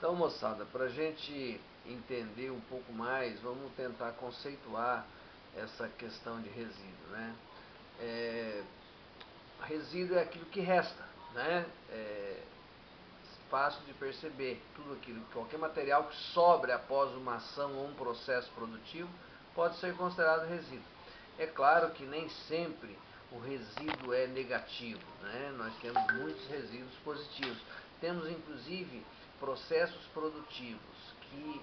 Então, moçada, para a gente entender um pouco mais, vamos tentar conceituar essa questão de resíduo, né? Resíduo é aquilo que resta, né? Fácil de perceber, tudo aquilo, qualquer material que sobre após uma ação ou um processo produtivo pode ser considerado resíduo. É claro que nem sempre o resíduo é negativo, né? Nós temos muitos resíduos positivos. Temos inclusive processos produtivos que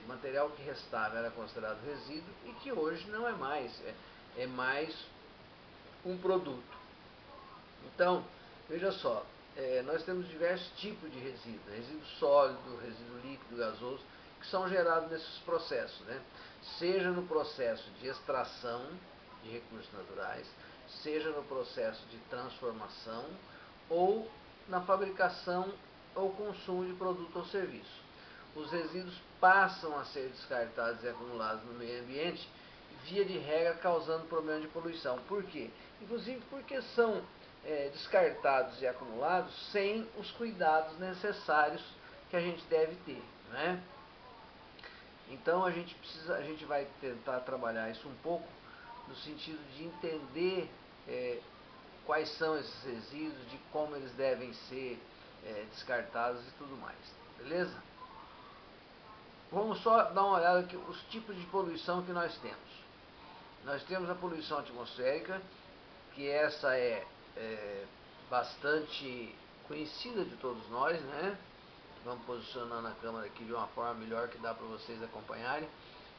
material que restava era considerado resíduo e que hoje não é mais, é mais um produto. Então, veja só, nós temos diversos tipos de resíduo, resíduo sólido, resíduo líquido, gasoso, que são gerados nesses processos, né? Seja no processo de extração de recursos naturais, seja no processo de transformação ou na fabricação ou consumo de produto ou serviço. Os resíduos passam a ser descartados e acumulados no meio ambiente, via de regra causando problema de poluição. Por quê? Inclusive porque são descartados e acumulados sem os cuidados necessários que a gente deve ter, né? Então a gente vai tentar trabalhar isso um pouco no sentido de entender quais são esses resíduos, de como eles devem ser descartados e tudo mais, beleza? Vamos só dar uma olhada aqui os tipos de poluição que nós temos. Nós temos a poluição atmosférica, que essa é bastante conhecida de todos nós, né? Vamos posicionando a câmera aqui de uma forma melhor que dá para vocês acompanharem,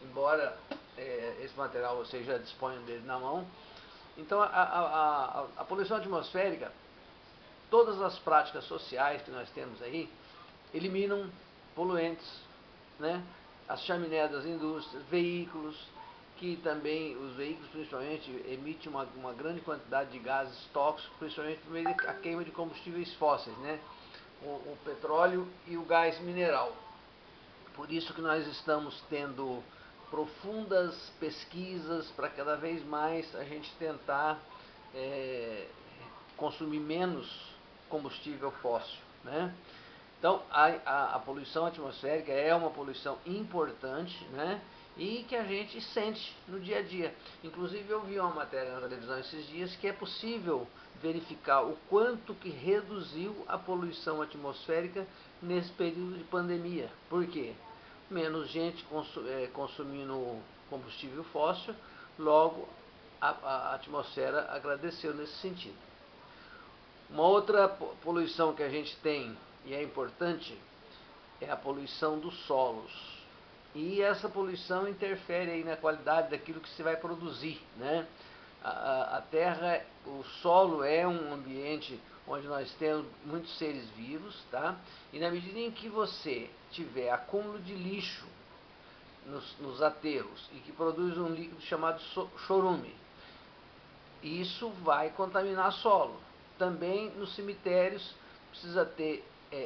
embora esse material vocês já disponham dele na mão. Então a poluição atmosférica, todas as práticas sociais que nós temos aí, eliminam poluentes, né? As chaminés das indústrias, veículos, que também, os veículos principalmente, emitem uma grande quantidade de gases tóxicos, principalmente por meio da queima de combustíveis fósseis, né? O petróleo e o gás mineral. Por isso que nós estamos tendo profundas pesquisas para cada vez mais a gente tentar consumir menos combustível fóssil, né? Então, a poluição atmosférica é uma poluição importante, né? E que a gente sente no dia a dia. Inclusive, eu vi uma matéria na televisão esses dias que é possível verificar o quanto que reduziu a poluição atmosférica nesse período de pandemia. Por quê? Menos gente consumindo combustível fóssil, logo a atmosfera agradeceu nesse sentido. Uma outra poluição que a gente tem e é importante é a poluição dos solos. E essa poluição interfere aí na qualidade daquilo que se vai produzir, né? A terra, o solo é um ambiente onde nós temos muitos seres vivos, tá? E na medida em que você tiver acúmulo de lixo nos aterros e que produz um líquido chamado chorume, isso vai contaminar solo. Também nos cemitérios precisa ter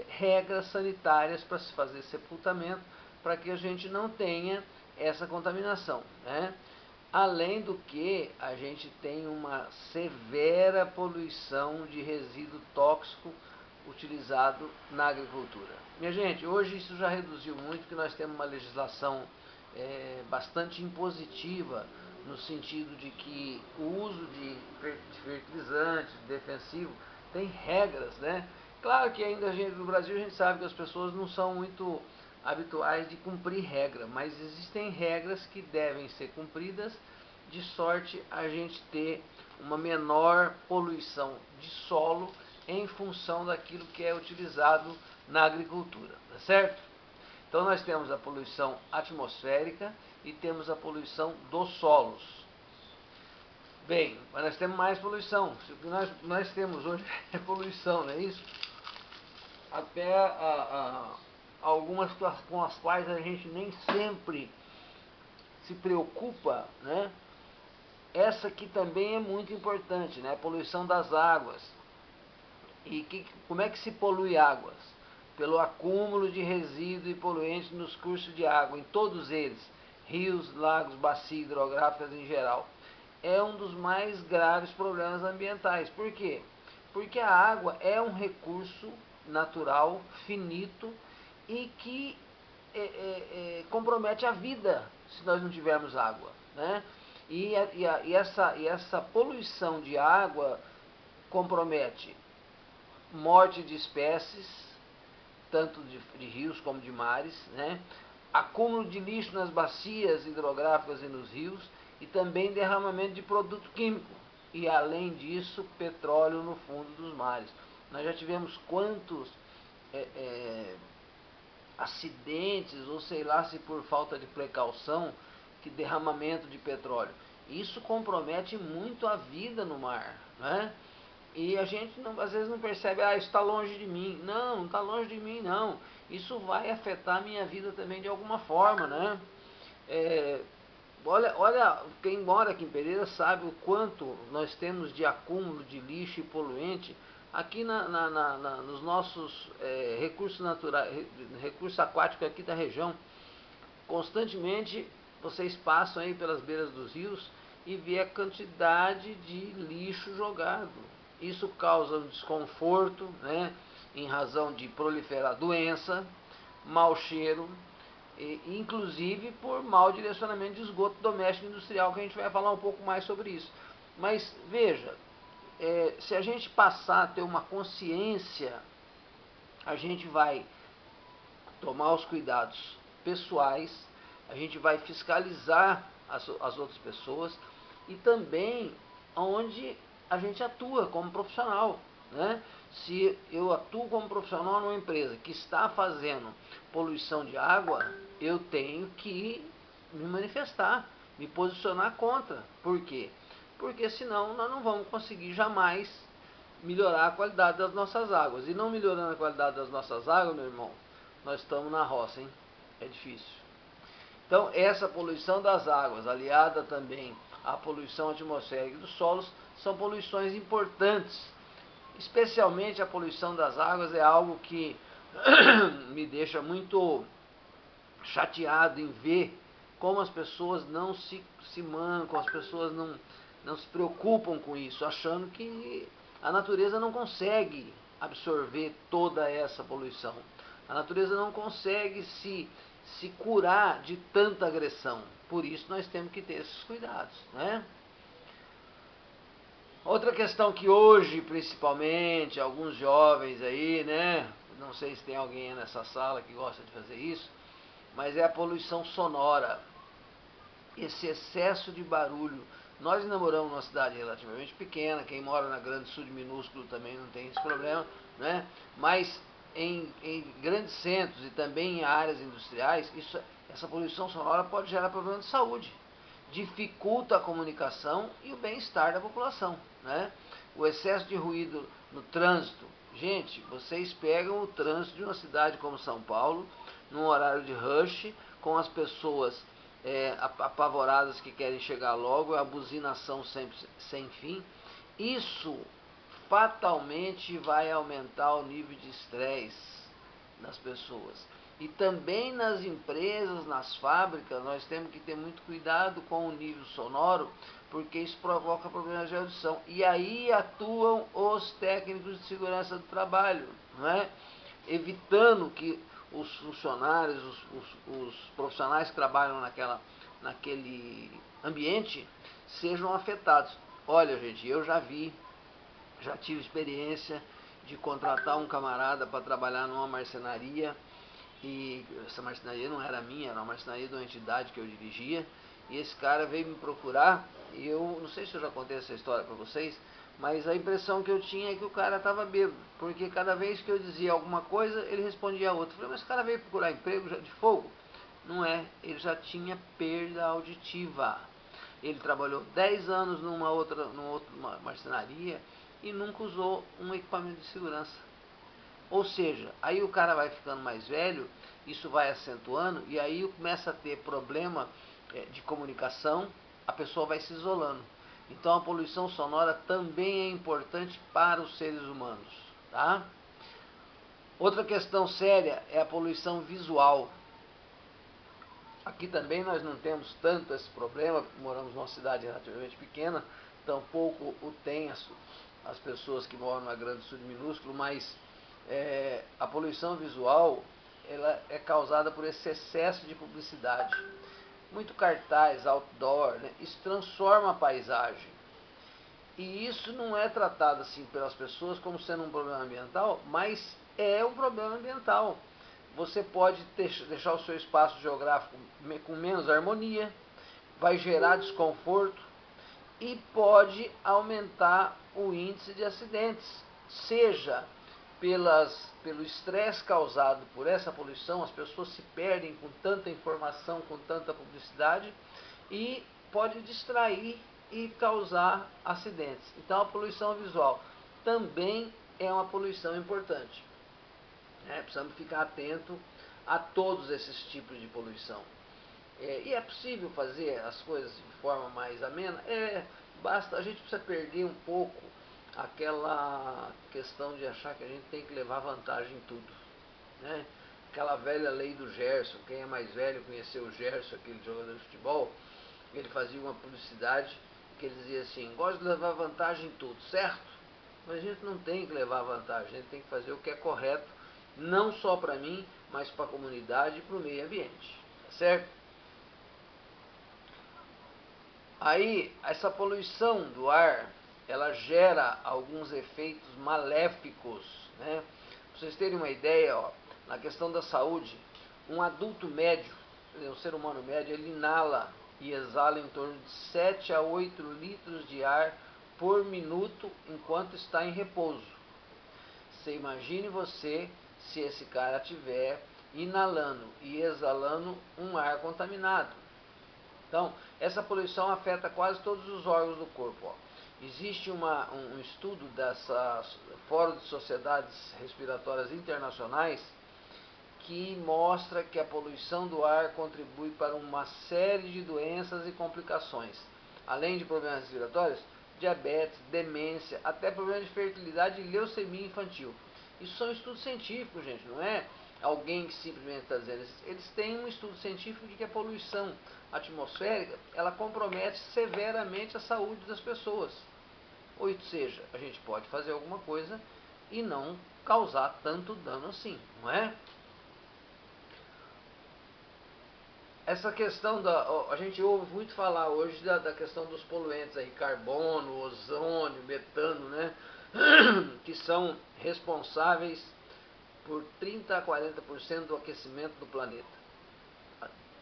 regras sanitárias para se fazer sepultamento, para que a gente não tenha essa contaminação, né? Além do que a gente tem uma severa poluição de resíduo tóxico utilizado na agricultura. Minha gente, hoje isso já reduziu muito, porque nós temos uma legislação bastante impositiva, no sentido de que o uso de fertilizantes, defensivo, tem regras, né? Claro que ainda no Brasil a gente sabe que as pessoas não são muito habituais de cumprir regra, mas existem regras que devem ser cumpridas, de sorte a gente ter uma menor poluição de solo em função daquilo que é utilizado na agricultura, tá certo? Então nós temos a poluição atmosférica e temos a poluição dos solos. Bem, mas nós temos mais poluição. O que nós temos hoje é poluição, não é isso? Até algumas com as quais a gente nem sempre se preocupa, né? Essa aqui também é muito importante, né? A poluição das águas. E como é que se polui águas? Pelo acúmulo de resíduos e poluentes nos cursos de água, em todos eles, rios, lagos, bacias hidrográficas em geral. É um dos mais graves problemas ambientais. Por quê? Porque a água é um recurso natural, finito, e que compromete a vida se nós não tivermos água, né? E essa poluição de água compromete morte de espécies, tanto de rios como de mares, né? Acúmulo de lixo nas bacias hidrográficas e nos rios, e também derramamento de produto químico, e além disso, petróleo no fundo dos mares. Nós já tivemos quantos acidentes, ou sei lá se por falta de precaução, que derramamento de petróleo. Isso compromete muito a vida no mar, né? E a gente não, às vezes não percebe, isso está longe de mim. Não, não está longe de mim, não. Isso vai afetar a minha vida também de alguma forma, né? Olha, quem mora aqui em Pereira sabe o quanto nós temos de acúmulo de lixo e poluente aqui nos nossos recursos naturais, recursos aquáticos aqui da região. Constantemente vocês passam aí pelas beiras dos rios e vê a quantidade de lixo jogado. Isso causa um desconforto, né, em razão de proliferar doença, mau cheiro, inclusive por mau direcionamento de esgoto doméstico e industrial, que a gente vai falar um pouco mais sobre isso. Mas veja, se a gente passar a ter uma consciência, a gente vai tomar os cuidados pessoais, a gente vai fiscalizar as outras pessoas e também onde a gente atua como profissional, né? Se eu atuo como profissional numa empresa que está fazendo poluição de água, eu tenho que me manifestar, me posicionar contra. Por quê? Porque senão nós não vamos conseguir jamais melhorar a qualidade das nossas águas. E não melhorando a qualidade das nossas águas, meu irmão, nós estamos na roça, hein? É difícil. Então, essa poluição das águas, aliada também à poluição atmosférica dos solos, são poluições importantes. Especialmente a poluição das águas é algo que me deixa muito chateado em ver como as pessoas não se mancam, as pessoas não se preocupam com isso, achando que a natureza não consegue absorver toda essa poluição. A natureza não consegue se curar de tanta agressão. Por isso nós temos que ter esses cuidados, né? Outra questão que hoje, principalmente, alguns jovens aí, né? Não sei se tem alguém nessa sala que gosta de fazer isso, mas é a poluição sonora. Esse excesso de barulho. Nós namoramos numa cidade relativamente pequena, quem mora na Grande Sul de minúsculo também não tem esse problema, né? Mas em grandes centros e também em áreas industriais, essa poluição sonora pode gerar problemas de saúde, dificulta a comunicação e o bem-estar da população, né? O excesso de ruído no trânsito. Gente, vocês pegam o trânsito de uma cidade como São Paulo, num horário de rush, com as pessoas apavoradas que querem chegar logo, a buzinação sempre sem fim. Isso fatalmente vai aumentar o nível de estresse nas pessoas. E também nas empresas, nas fábricas, nós temos que ter muito cuidado com o nível sonoro, porque isso provoca problemas de audição. E aí atuam os técnicos de segurança do trabalho, não é? Evitando que os funcionários, os profissionais que trabalham naquele ambiente sejam afetados. Olha, gente, eu já tive experiência de contratar um camarada para trabalhar numa marcenaria, e essa marcenaria não era minha, era uma marcenaria de uma entidade que eu dirigia, e esse cara veio me procurar, e eu não sei se eu já contei essa história para vocês, mas a impressão que eu tinha é que o cara estava bêbado, porque cada vez que eu dizia alguma coisa, ele respondia a outra. Eu falei, mas esse cara veio procurar emprego de fogo? Não é, ele já tinha perda auditiva. Ele trabalhou 10 anos numa outra marcenaria e nunca usou um equipamento de segurança. Ou seja, aí o cara vai ficando mais velho, isso vai acentuando, e aí começa a ter problema de comunicação, a pessoa vai se isolando. Então a poluição sonora também é importante para os seres humanos, tá? Outra questão séria é a poluição visual. Aqui também nós não temos tanto esse problema, porque moramos numa cidade relativamente pequena, tampouco o tem as pessoas que moram na Grande Sul de minúsculo, mas a poluição visual ela é causada por esse excesso de publicidade. Muito cartaz, outdoor, né? Isso transforma a paisagem. E isso não é tratado assim pelas pessoas como sendo um problema ambiental, mas é um problema ambiental. Você pode deixar o seu espaço geográfico com menos harmonia, vai gerar desconforto e pode aumentar o índice de acidentes, seja pelo estresse causado por essa poluição, as pessoas se perdem com tanta informação, com tanta publicidade, e pode distrair e causar acidentes. Então a poluição visual também é uma poluição importante. Precisamos ficar atento a todos esses tipos de poluição. E é possível fazer as coisas de forma mais amena? Basta, a gente precisa perder um pouco aquela questão de achar que a gente tem que levar vantagem em tudo, né? Aquela velha lei do Gerson, quem é mais velho conheceu o Gerson, aquele jogador de futebol, ele fazia uma publicidade que ele dizia assim: gosto de levar vantagem em tudo, certo? Mas a gente não tem que levar vantagem, a gente tem que fazer o que é correto, não só para mim, mas para a comunidade e para o meio ambiente, certo? Aí, essa poluição do ar, ela gera alguns efeitos maléficos, né? Para vocês terem uma ideia, ó, na questão da saúde, um adulto médio, um ser humano médio, ele inala e exala em torno de 7 a 8 litros de ar por minuto enquanto está em repouso. Você imagine você se esse cara estiver inalando e exalando um ar contaminado. Então, essa poluição afeta quase todos os órgãos do corpo. Ó. Existe um estudo dessa Fórum de Sociedades Respiratórias Internacionais que mostra que a poluição do ar contribui para uma série de doenças e complicações. Além de problemas respiratórios, diabetes, demência, até problemas de fertilidade e leucemia infantil. Isso são estudos científicos, gente, não é alguém que simplesmente está dizendo. Eles têm um estudo científico de que a poluição atmosférica, ela compromete severamente a saúde das pessoas. Ou seja, a gente pode fazer alguma coisa e não causar tanto dano assim, não é? Essa questão a gente ouve muito falar hoje da questão dos poluentes aí, carbono, ozônio, metano, né? Que são responsáveis por 30 a 40% do aquecimento do planeta.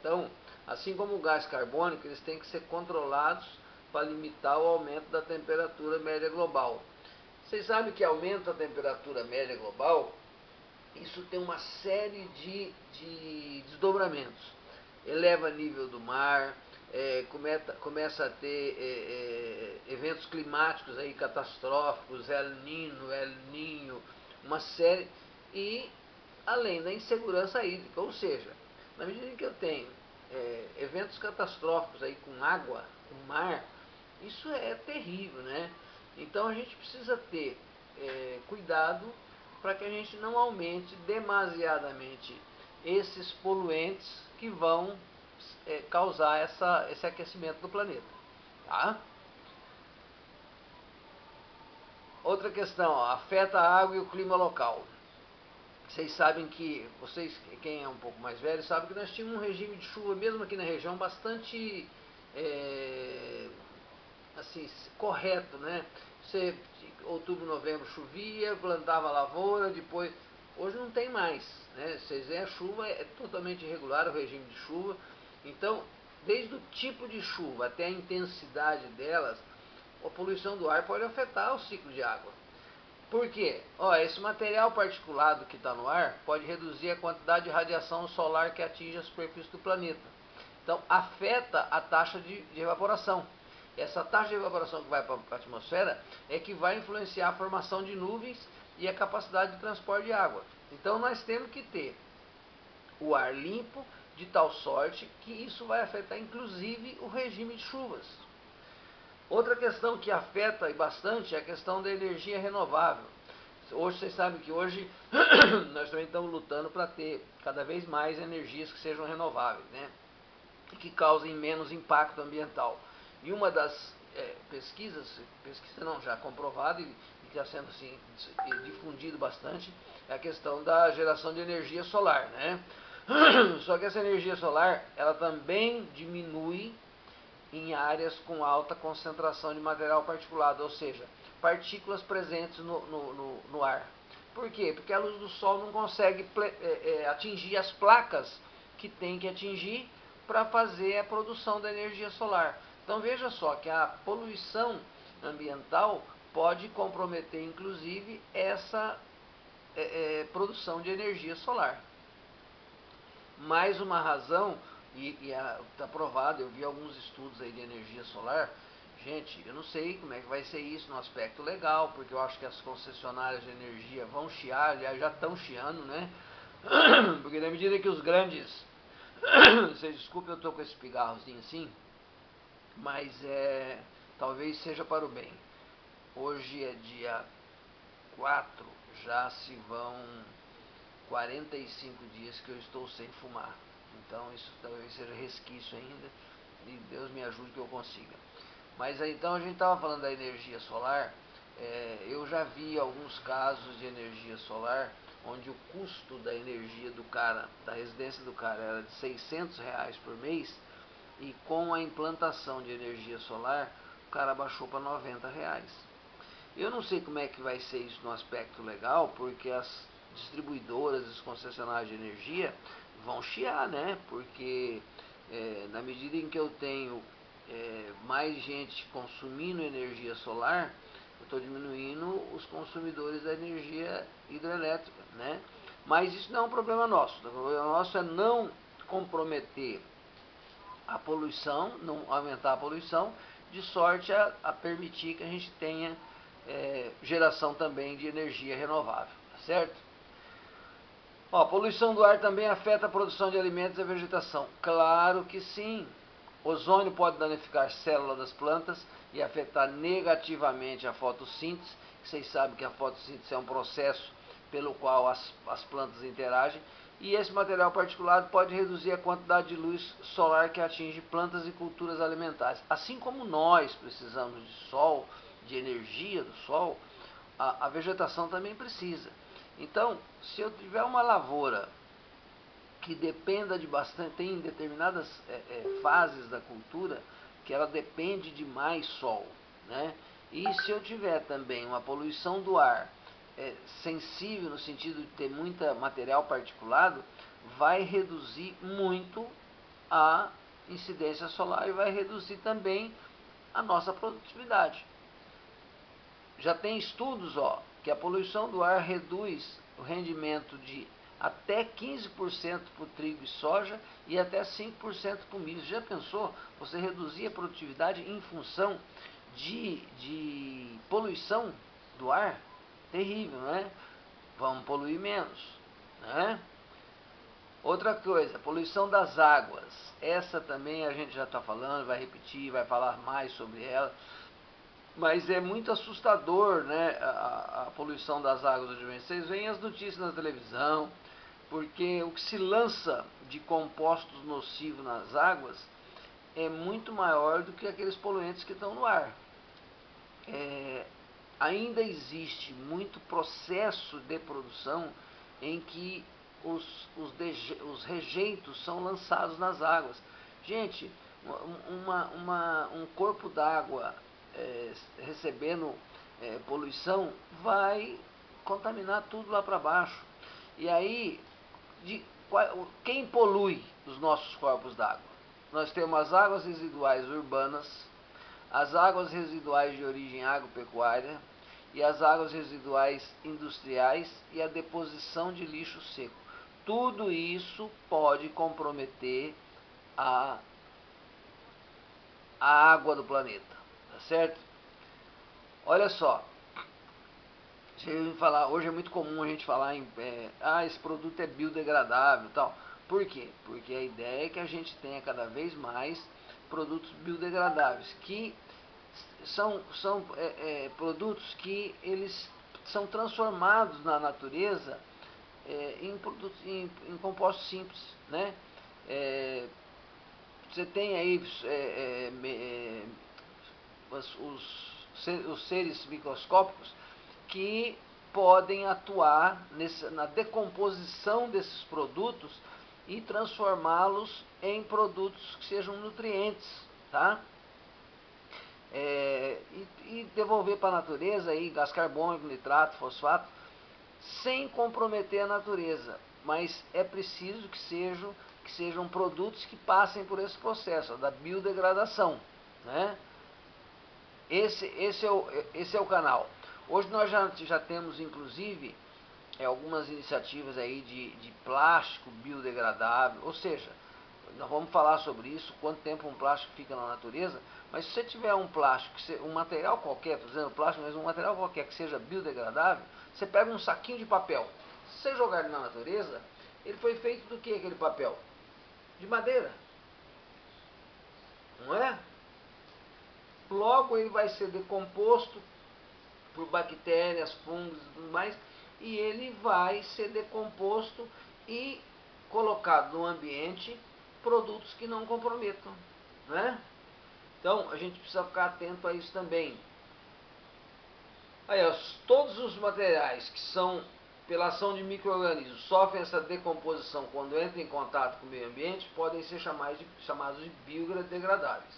Então, assim como o gás carbônico, eles têm que ser controlados para limitar o aumento da temperatura média global. Vocês sabem que aumenta a temperatura média global, isso tem uma série de desdobramentos. Eleva nível do mar, começa a ter eventos climáticos aí catastróficos, El Ninho, uma série, e além da insegurança hídrica, ou seja, na medida em que eu tenho eventos catastróficos aí com água, com mar, isso é terrível, né? Então a gente precisa ter cuidado para que a gente não aumente demasiadamente esses poluentes que vão causar esse aquecimento do planeta. Tá? Outra questão, ó, afeta a água e o clima local. Vocês sabem que, quem é um pouco mais velho, sabe que nós tínhamos um regime de chuva, mesmo aqui na região, bastante assim, correto, né? Você, outubro, novembro chovia, plantava a lavoura, depois... Hoje não tem mais, né? Vocês veem, a chuva é totalmente irregular, o regime de chuva. Então, desde o tipo de chuva até a intensidade delas, a poluição do ar pode afetar o ciclo de água. Por quê? Esse material particulado que está no ar pode reduzir a quantidade de radiação solar que atinge a superfície do planeta. Então, afeta a taxa de evaporação. Essa taxa de evaporação que vai para a atmosfera é que vai influenciar a formação de nuvens e a capacidade de transporte de água. Então, nós temos que ter o ar limpo de tal sorte que isso vai afetar inclusive o regime de chuvas. Outra questão que afeta bastante é a questão da energia renovável. Hoje, vocês sabem que hoje nós também estamos lutando para ter cada vez mais energias que sejam renováveis, né? E que causem menos impacto ambiental. E uma das pesquisa não, já comprovada e está sendo assim, difundido bastante, é a questão da geração de energia solar, né? Só que essa energia solar, ela também diminui em áreas com alta concentração de material particulado, ou seja, partículas presentes no ar. Por quê? Porque a luz do sol não consegue atingir as placas que tem que atingir para fazer a produção da energia solar. Então veja só que a poluição ambiental pode comprometer inclusive essa produção de energia solar. Mais uma razão, e está provado, eu vi alguns estudos aí de energia solar. Gente, eu não sei como é que vai ser isso no aspecto legal, porque eu acho que as concessionárias de energia vão chiar, aliás, já estão chiando, né? Porque na medida que os grandes... Vocês desculpem, eu estou com esse pigarrozinho assim, mas talvez seja para o bem. Hoje é dia 4, já se vão 45 dias que eu estou sem fumar. Então isso talvez seja resquício ainda, e Deus me ajude que eu consiga. Mas então a gente estava falando da energia solar. Eu já vi alguns casos de energia solar onde o custo da energia do cara, da residência do cara, era de R$ 600 por mês, e com a implantação de energia solar o cara baixou para R$ 90. Eu não sei como é que vai ser isso no aspecto legal, porque as distribuidoras, os concessionários de energia vão chiar, né? Porque na medida em que eu tenho mais gente consumindo energia solar, eu estou diminuindo os consumidores da energia hidrelétrica, né? Mas isso não é um problema nosso. O problema nosso é não comprometer a poluição, não aumentar a poluição, de sorte a permitir que a gente tenha geração também de energia renovável, tá certo? Ó, a poluição do ar também afeta a produção de alimentos e a vegetação. Claro que sim. Ozônio pode danificar células das plantas e afetar negativamente a fotossíntese. Vocês sabem que a fotossíntese é um processo pelo qual as plantas interagem. E esse material particulado pode reduzir a quantidade de luz solar que atinge plantas e culturas alimentares. Assim como nós precisamos de sol, de energia do sol, a vegetação também precisa. Então, se eu tiver uma lavoura que dependa de bastante, tem determinadas fases da cultura que ela depende de mais sol, né? E se eu tiver também uma poluição do ar sensível no sentido de ter muita material particulado, vai reduzir muito a incidência solar e vai reduzir também a nossa produtividade. Já tem estudos que a poluição do ar reduz o rendimento de até 15% para o trigo e soja e até 5% para o milho. Já pensou? Você reduzir a produtividade em função de poluição do ar? Terrível, né? Vamos poluir menos, né? Outra coisa, poluição das águas. Essa também a gente já está falando, vai repetir, vai falar mais sobre ela. Mas é muito assustador, né, a poluição das águas hoje. Vocês veem as notícias na televisão, porque o que se lança de compostos nocivos nas águas é muito maior do que aqueles poluentes que estão no ar. Ainda existe muito processo de produção em que os rejeitos são lançados nas águas. Gente, um corpo d'água recebendo poluição vai contaminar tudo lá para baixo. E aí, quem polui os nossos corpos d'água? Nós temos as águas residuais urbanas, as águas residuais de origem agropecuária e as águas residuais industriais e a deposição de lixo seco. Tudo isso pode comprometer a água do planeta, tá certo? Olha só, hoje é muito comum a gente falar em esse produto é biodegradável e tal. Por quê? Porque a ideia é que a gente tenha cada vez mais produtos biodegradáveis, que são produtos que eles são transformados na natureza em compostos simples, né? Você tem aí os seres microscópicos que podem atuar na decomposição desses produtos e transformá-los em produtos que sejam nutrientes, tá? E devolver para a natureza aí gás carbônico, nitrato, fosfato, sem comprometer a natureza, mas é preciso que sejam produtos que passem por esse processo da biodegradação, né? Esse é o canal. Hoje nós já temos, inclusive, algumas iniciativas aí de plástico biodegradável, ou seja, nós vamos falar sobre isso, quanto tempo um plástico fica na natureza, mas se você tiver um plástico, um material qualquer, estou dizendo plástico, mas um material qualquer que seja biodegradável, você pega um saquinho de papel, se você jogar ele na natureza, ele foi feito do que aquele papel? De madeira, não é? Logo ele vai ser decomposto por bactérias, fungos e tudo mais, e ele vai ser decomposto e colocado no ambiente produtos que não comprometam, né? Então a gente precisa ficar atento a isso também. Aí, ó, todos os materiais que são, pela ação de micro-organismos, sofrem essa decomposição quando entram em contato com o meio ambiente, podem ser chamados de biodegradáveis.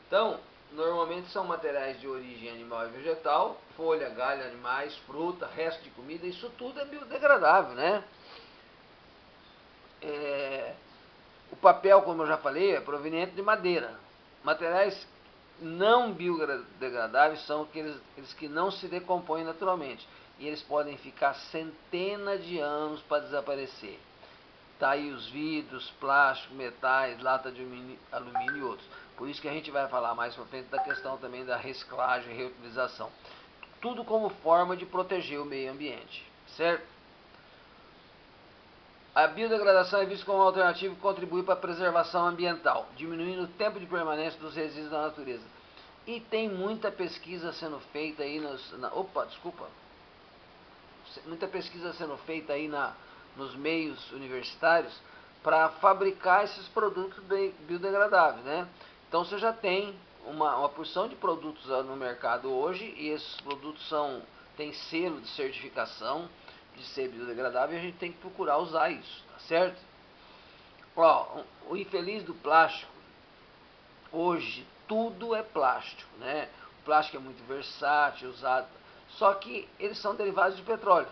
Então, normalmente são materiais de origem animal e vegetal, folha, galho, animais, fruta, resto de comida, isso tudo é biodegradável, né? O papel, como eu já falei, é proveniente de madeira. Materiais não biodegradáveis são aqueles que não se decompõem naturalmente. E eles podem ficar centenas de anos para desaparecer. Tá aí os vidros, plástico, metais, lata de alumínio e outros. Por isso que a gente vai falar mais para frente da questão também da reciclagem e reutilização. Tudo como forma de proteger o meio ambiente, certo? A biodegradação é vista como uma alternativa que contribui para a preservação ambiental, diminuindo o tempo de permanência dos resíduos na natureza. E tem muita pesquisa sendo feita aí muita pesquisa sendo feita aí nos meios universitários para fabricar esses produtos biodegradáveis, né? Então você já tem uma porção de produtos no mercado hoje, e esses produtos têm selo de certificação de ser biodegradável, e a gente tem que procurar usar isso, tá certo? Ó, o infeliz do plástico, hoje tudo é plástico, né? O plástico é muito versátil, usado, só que eles são derivados de petróleo,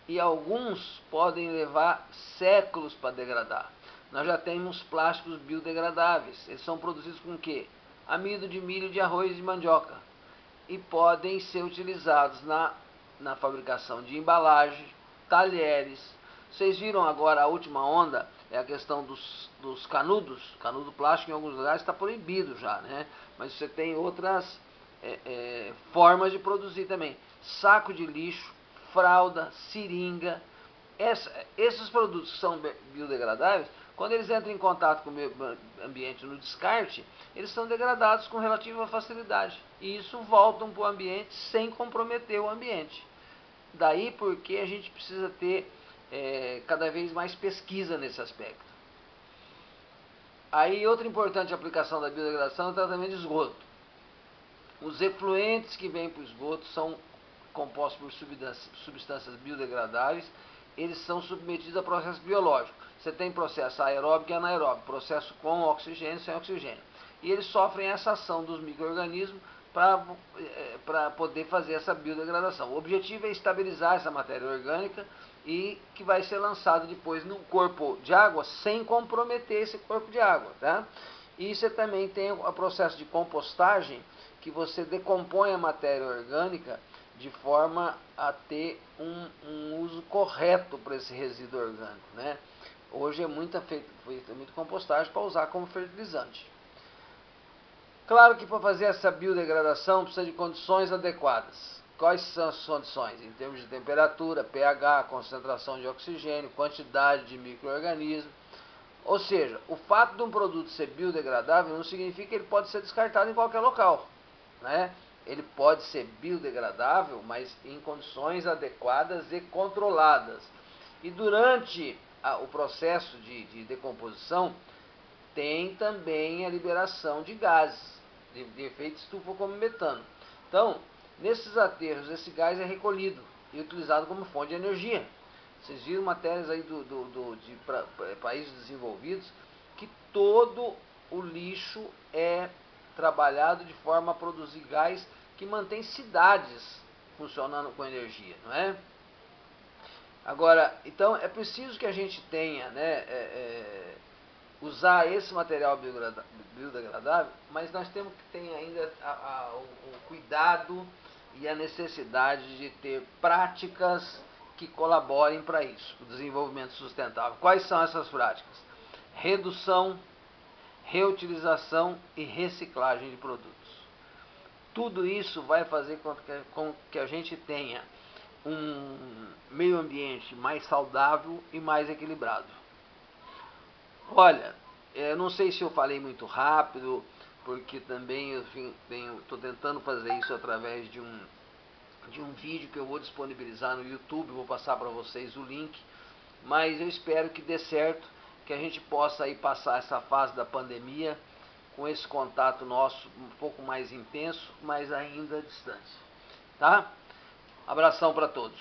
e alguns podem levar séculos para degradar. Nós já temos plásticos biodegradáveis, eles são produzidos com o quê? Amido de milho, de arroz e de mandioca, e podem ser utilizados na fabricação de embalagem, talheres. Vocês viram agora a última onda, é a questão dos canudos. Canudo plástico em alguns lugares está proibido já, né? Mas você tem outras formas de produzir também. Saco de lixo, fralda, seringa. Esses produtos que são biodegradáveis, quando eles entram em contato com o meio ambiente no descarte, eles são degradados com relativa facilidade. E isso voltam para o ambiente sem comprometer o ambiente. Daí porque a gente precisa ter cada vez mais pesquisa nesse aspecto. Aí outra importante aplicação da biodegradação é o tratamento de esgoto. Os efluentes que vêm para o esgoto são compostos por substâncias biodegradáveis. Eles são submetidos a processo biológico. Você tem processo aeróbico e anaeróbico, processo com oxigênio e sem oxigênio. E eles sofrem essa ação dos micro-organismos para poder fazer essa biodegradação. O objetivo é estabilizar essa matéria orgânica e que vai ser lançado depois no corpo de água sem comprometer esse corpo de água, tá? E você também tem o processo de compostagem, que você decompõe a matéria orgânica de forma a ter um uso correto para esse resíduo orgânico, né? Hoje é muita compostagem para usar como fertilizante. Claro que para fazer essa biodegradação precisa de condições adequadas. Quais são as condições? Em termos de temperatura, pH, concentração de oxigênio, quantidade de micro-organismos. Ou seja, o fato de um produto ser biodegradável não significa que ele pode ser descartado em qualquer local, né? Ele pode ser biodegradável, mas em condições adequadas e controladas. E durante o processo de decomposição, tem também a liberação de gases, de efeito estufa como metano. Então, nesses aterros, esse gás é recolhido, e utilizado como fonte de energia. Vocês viram matérias aí de países desenvolvidos que todo o lixo é trabalhado de forma a produzir gás que mantém cidades funcionando com energia, não é? Agora, então é preciso que a gente tenha, né, usar esse material biodegradável, mas nós temos que ter ainda o cuidado e a necessidade de ter práticas que colaborem para isso, o desenvolvimento sustentável. Quais são essas práticas? Redução, reutilização e reciclagem de produtos. Tudo isso vai fazer com que a gente tenha um meio ambiente mais saudável e mais equilibrado. Olha, eu não sei se eu falei muito rápido, porque também eu estou tentando fazer isso através de um vídeo que eu vou disponibilizar no YouTube, vou passar para vocês o link, mas eu espero que dê certo, que a gente possa aí passar essa fase da pandemia com esse contato nosso um pouco mais intenso, mas ainda distante. Tá? Abração para todos.